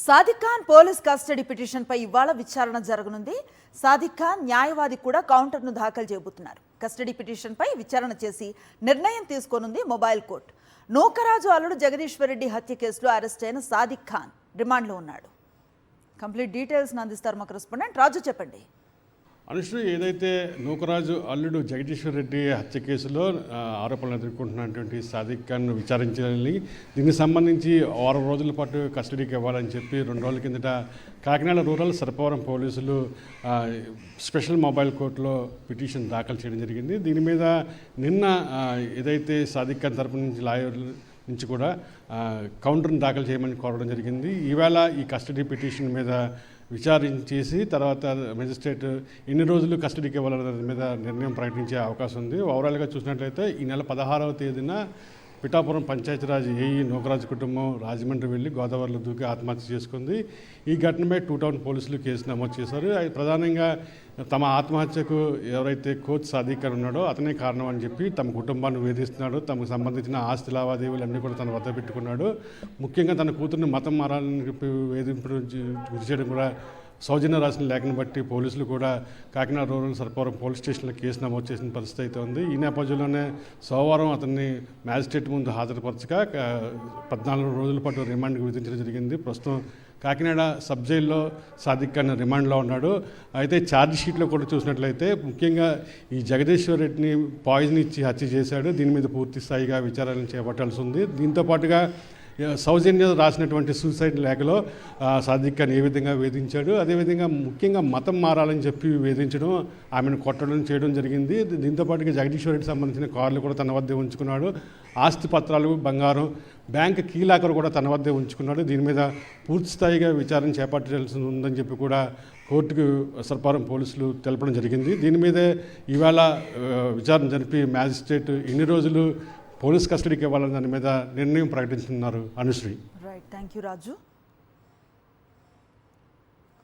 Sadiq Khan police custody పిటిషన్పై ఇవాళ విచారణ జరగనుంది. సాదిక్ ఖాన్ న్యాయవాది కూడా కౌంటర్ను దాఖలు చేయబోతున్నారు. కస్టడీ పిటిషన్పై విచారణ చేసి నిర్ణయం తీసుకోనుంది మొబైల్ కోర్టు. నూకరాజు అల్లుడు జగదీశ్వర్ రెడ్డి హత్య కేసులో అరెస్ట్ అయిన సాదిక్ ఖాన్ రిమాండ్లో ఉన్నాడు. కంప్లీట్ డీటెయిల్స్ అందిస్తారు మా కరెస్పాండెంట్ రాజు. చెప్పండి. అనుశ్రీ, ఏదైతే నూకరాజు అల్లుడు జగదీశ్వర్ రెడ్డి హత్య కేసులో ఆరోపణలు ఎదుర్కొంటున్నటువంటి సాదిక్ ఖాన్ విచారించాలని, దీనికి సంబంధించి 6 రోజుల పాటు కస్టడీకి ఇవ్వాలని చెప్పి 2 రోజుల కిందట కాకినాడ రూరల్ సర్పవరం పోలీసులు స్పెషల్ మొబైల్ కోర్టులో పిటిషన్ దాఖలు చేయడం జరిగింది. దీని మీద నిన్న ఏదైతే సాదిక్ ఖాన్ తరపు నుంచి లాయర్లు నుంచి కూడా కౌంటర్ను దాఖలు చేయమని కోరడం జరిగింది. ఈవేళ ఈ కస్టడీ పిటిషన్ మీద విచారించేసి తర్వాత మెజిస్ట్రేట్ ఎన్ని రోజులు కస్టడీకి ఇవ్వాలనే మీద నిర్ణయం ప్రకటించే అవకాశం ఉంది. ఓవరాల్గా చూసినట్లయితే ఈ నెల 16వ తేదీన పిఠాపురం పంచాయతీరాజ్ ఏఈ నూకరాజు కుటుంబం రాజమండ్రి వెళ్ళి గోదావరిలో దూకి ఆత్మహత్య చేసుకుంది. ఈ ఘటనపై 2 టౌన్ పోలీసులు కేసు నమోదు చేశారు. ప్రధానంగా తమ ఆత్మహత్యకు ఎవరైతే కోచ్ సాదిక్ ఖాన్ ఉన్నాడో అతనే కారణం అని చెప్పి తమ కుటుంబాన్ని వేధిస్తున్నాడు. తమకు సంబంధించిన ఆస్తి లావాదేవీలు అన్నీ కూడా తన వద్ద పెట్టుకున్నాడు. ముఖ్యంగా తన కూతుర్ని మతం మారాలని చెప్పి వేధింపుడు గురి చేయడం కూడా సౌజన్య రాసిన లేఖను బట్టి పోలీసులు కూడా కాకినాడ రూరల్ సర్పవరం పోలీస్ స్టేషన్లో కేసు నమోదు చేసిన పరిస్థితి అయితే ఉంది. ఈ నేపథ్యంలోనే సోమవారం అతన్ని మ్యాజిస్ట్రేట్ ముందు హాజరుపరచగా 14 రోజుల పాటు రిమాండ్కి విధించడం జరిగింది. ప్రస్తుతం కాకినాడ సబ్ జైల్లో సాదిక్ ఖాన్ రిమాండ్లో ఉన్నాడు. అయితే ఛార్జ్ షీట్లో కూడా చూసినట్లయితే ముఖ్యంగా ఈ జగదీశ్వర్ రెడ్డిని పాయిజన్ ఇచ్చి హత్య చేశాడు. దీని మీద పూర్తి స్థాయిగా విచారణ చేపట్టాల్సి ఉంది. దీంతోపాటుగా సౌజన్య రాసినటువంటి సూసైడ్ లేఖలో సాదిక్ ఖాన్ ఏ విధంగా వేధించాడు, అదేవిధంగా ముఖ్యంగా మతం మారాలని చెప్పి వేధించడం, ఆమెను కొట్టడం చేయడం జరిగింది. దీంతోపాటుగా జగదీశ్వర్ రెడ్డికి సంబంధించిన కార్లు కూడా తన వద్దే ఉంచుకున్నాడు. ఆస్తి పత్రాలు, బంగారం, బ్యాంక్ కీలాకరు కూడా తన వద్దే ఉంచుకున్నాడు. దీని మీద పూర్తి స్థాయిగా విచారణ చేపట్టాల్సి ఉందని చెప్పి కూడా కోర్టుకు సర్పవరం పోలీసులు తెలపడం జరిగింది. దీని మీదే ఈవేళ విచారణ జరిపి మ్యాజిస్ట్రేట్ ఎన్ని రోజులు పోలీస్ కస్టడీకి ఇవ్వాలని దాని మీద నిర్ణయం ప్రకటించున్నారు Anushree. Right, thank you Raju.